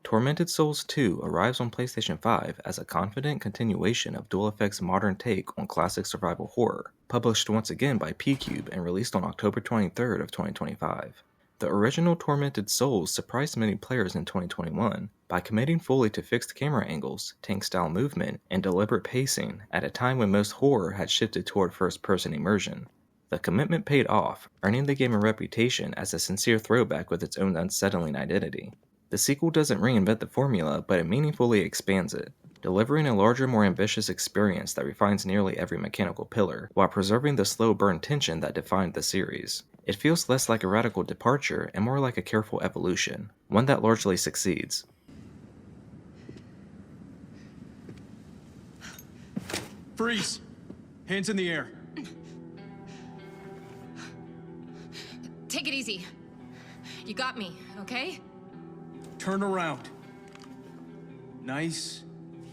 Tormented Souls 2 arrives on PlayStation 5 as a confident continuation of Dual Effect's modern take on classic survival horror, published once again by P-Cube and released on October 23rd of 2025. The original Tormented Souls surprised many players in 2021 by committing fully to fixed camera angles, tank-style movement, and deliberate pacing at a time when most horror had shifted toward first-person immersion. The commitment paid off, earning the game a reputation as a sincere throwback with its own unsettling identity. The sequel doesn't reinvent the formula, but it meaningfully expands it, delivering a larger, more ambitious experience that refines nearly every mechanical pillar, while preserving the slow burn tension that defined the series. It feels less like a radical departure and more like a careful evolution, one that largely succeeds. Freeze! Hands in the air. Take it easy. You got me, okay? Turn around. Nice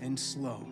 and slow.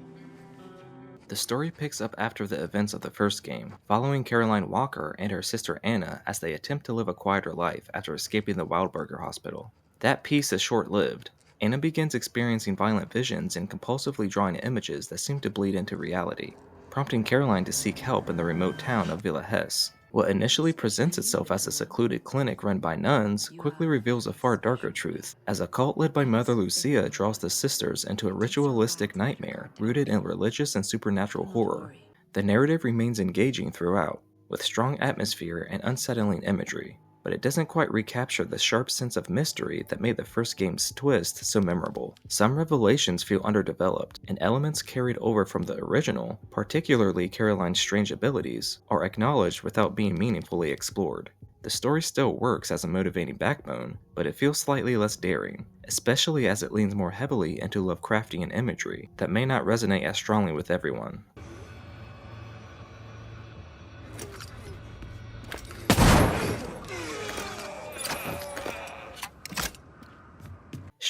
The story picks up after the events of the first game, following Caroline Walker and her sister Anna as they attempt to live a quieter life after escaping the Wildberger hospital. That peace is short-lived. Anna begins experiencing violent visions and compulsively drawing images that seem to bleed into reality, prompting Caroline to seek help in the remote town of Villa Hesse. What initially presents itself as a secluded clinic run by nuns quickly reveals a far darker truth, as a cult led by Mother Lucia draws the sisters into a ritualistic nightmare rooted in religious and supernatural horror. The narrative remains engaging throughout, with strong atmosphere and unsettling imagery, but it doesn't quite recapture the sharp sense of mystery that made the first game's twist so memorable. Some revelations feel underdeveloped, and elements carried over from the original, particularly Caroline's strange abilities, are acknowledged without being meaningfully explored. The story still works as a motivating backbone, but it feels slightly less daring, especially as it leans more heavily into Lovecraftian imagery that may not resonate as strongly with everyone.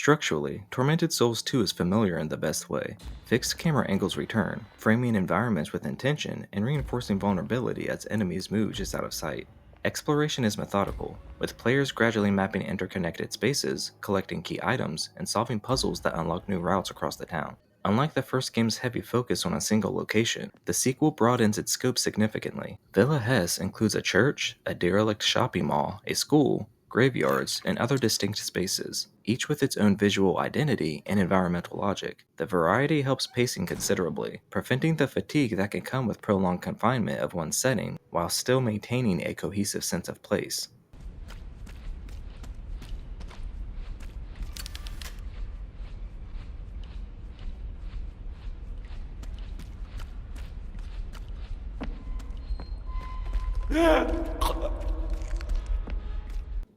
Structurally, Tormented Souls 2 is familiar in the best way. Fixed camera angles return, framing environments with intention and reinforcing vulnerability as enemies move just out of sight. Exploration is methodical, with players gradually mapping interconnected spaces, collecting key items, and solving puzzles that unlock new routes across the town. Unlike the first game's heavy focus on a single location, the sequel broadens its scope significantly. Villa Hesse includes a church, a derelict shopping mall, a school, graveyards, and other distinct spaces, each with its own visual identity and environmental logic. The variety helps pacing considerably, preventing the fatigue that can come with prolonged confinement of one setting, while still maintaining a cohesive sense of place.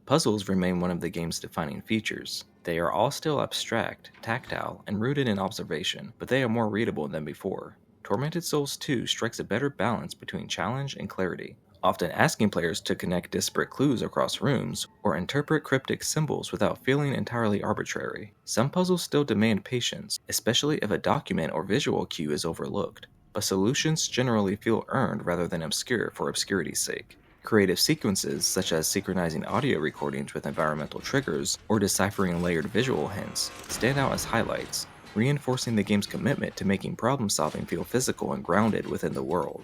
Puzzles remain one of the game's defining features. They are all still abstract, tactile, and rooted in observation, but they are more readable than before. Tormented Souls 2 strikes a better balance between challenge and clarity, often asking players to connect disparate clues across rooms or interpret cryptic symbols without feeling entirely arbitrary. Some puzzles still demand patience, especially if a document or visual cue is overlooked, but solutions generally feel earned rather than obscure for obscurity's sake. Creative sequences, such as synchronizing audio recordings with environmental triggers or deciphering layered visual hints, stand out as highlights, reinforcing the game's commitment to making problem-solving feel physical and grounded within the world.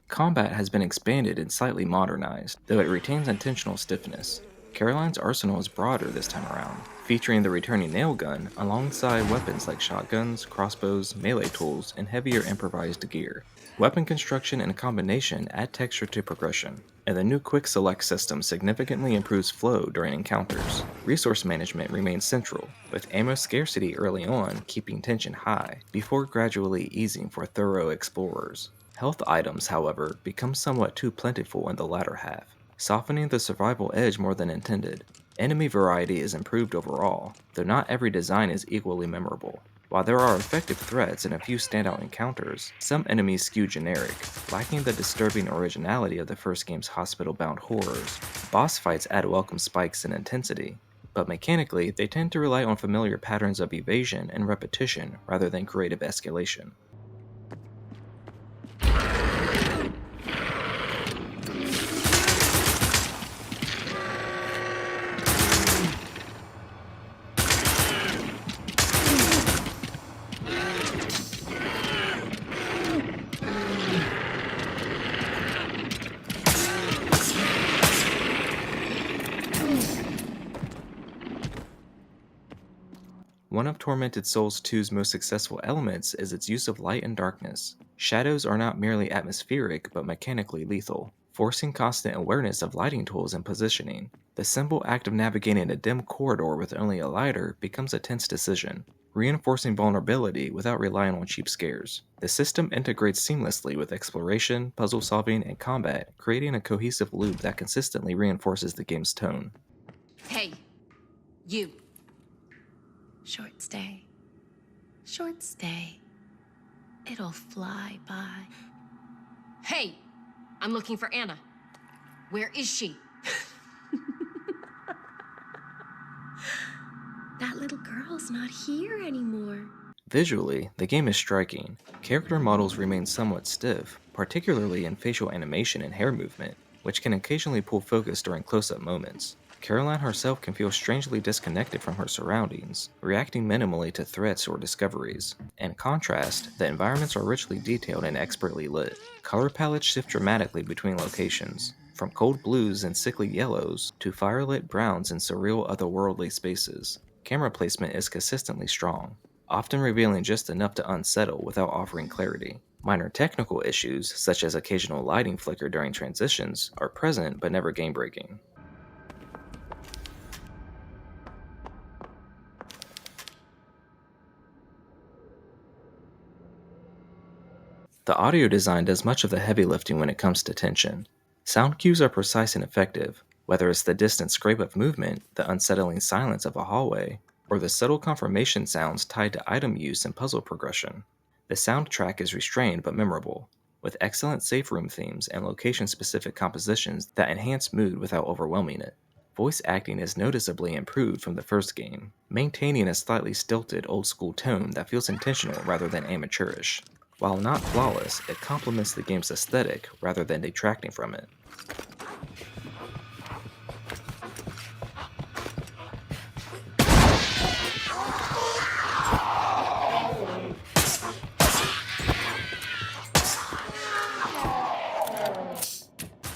Combat has been expanded and slightly modernized, though it retains intentional stiffness. Caroline's arsenal is broader this time around, featuring the returning nail gun alongside weapons like shotguns, crossbows, melee tools, and heavier improvised gear. Weapon construction and combination add texture to progression, and the new quick select system significantly improves flow during encounters. Resource management remains central, with ammo scarcity early on keeping tension high, before gradually easing for thorough explorers. Health items, however, become somewhat too plentiful in the latter half, softening the survival edge more than intended. Enemy variety is improved overall, though not every design is equally memorable. While there are effective threats and a few standout encounters, some enemies skew generic, lacking the disturbing originality of the first game's hospital-bound horrors. Boss fights add welcome spikes in intensity, but mechanically, they tend to rely on familiar patterns of evasion and repetition rather than creative escalation. One of Tormented Souls 2's most successful elements is its use of light and darkness. Shadows are not merely atmospheric but mechanically lethal, forcing constant awareness of lighting tools and positioning. The simple act of navigating a dim corridor with only a lighter becomes a tense decision, reinforcing vulnerability without relying on cheap scares. The system integrates seamlessly with exploration, puzzle solving, and combat, creating a cohesive loop that consistently reinforces the game's tone. Hey, you. Short stay. Short stay. It'll fly by. Hey! I'm looking for Anna. Where is she? That little girl's not here anymore. Visually, the game is striking. Character models remain somewhat stiff, particularly in facial animation and hair movement, which can occasionally pull focus during close-up moments. Caroline herself can feel strangely disconnected from her surroundings, reacting minimally to threats or discoveries. In contrast, the environments are richly detailed and expertly lit. Color palettes shift dramatically between locations, from cold blues and sickly yellows to firelit browns and surreal otherworldly spaces. Camera placement is consistently strong, often revealing just enough to unsettle without offering clarity. Minor technical issues, such as occasional lighting flicker during transitions, are present but never game-breaking. The audio design does much of the heavy lifting when it comes to tension. Sound cues are precise and effective, whether it's the distant scrape of movement, the unsettling silence of a hallway, or the subtle confirmation sounds tied to item use and puzzle progression. The soundtrack is restrained but memorable, with excellent safe room themes and location-specific compositions that enhance mood without overwhelming it. Voice acting is noticeably improved from the first game, maintaining a slightly stilted old-school tone that feels intentional rather than amateurish. While not flawless, it complements the game's aesthetic rather than detracting from it.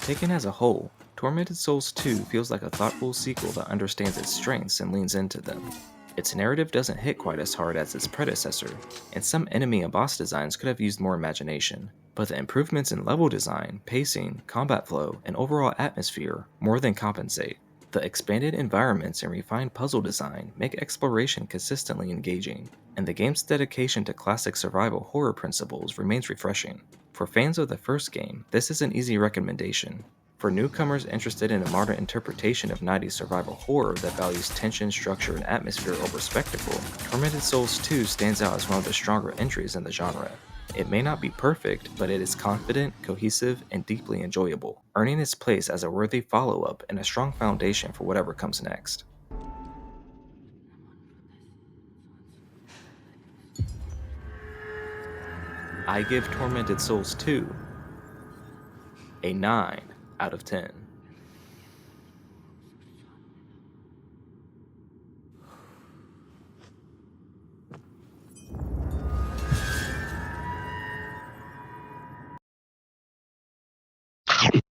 Taken as a whole, Tormented Souls 2 feels like a thoughtful sequel that understands its strengths and leans into them. Its narrative doesn't hit quite as hard as its predecessor, and some enemy and boss designs could have used more imagination, but the improvements in level design, pacing, combat flow, and overall atmosphere more than compensate. The expanded environments and refined puzzle design make exploration consistently engaging, and the game's dedication to classic survival horror principles remains refreshing. For fans of the first game, this is an easy recommendation. For newcomers interested in a modern interpretation of 90s survival horror that values tension, structure, and atmosphere over spectacle, Tormented Souls 2 stands out as one of the stronger entries in the genre. It may not be perfect, but it is confident, cohesive, and deeply enjoyable, earning its place as a worthy follow-up and a strong foundation for whatever comes next. I give Tormented Souls 2 a 9 out of 10.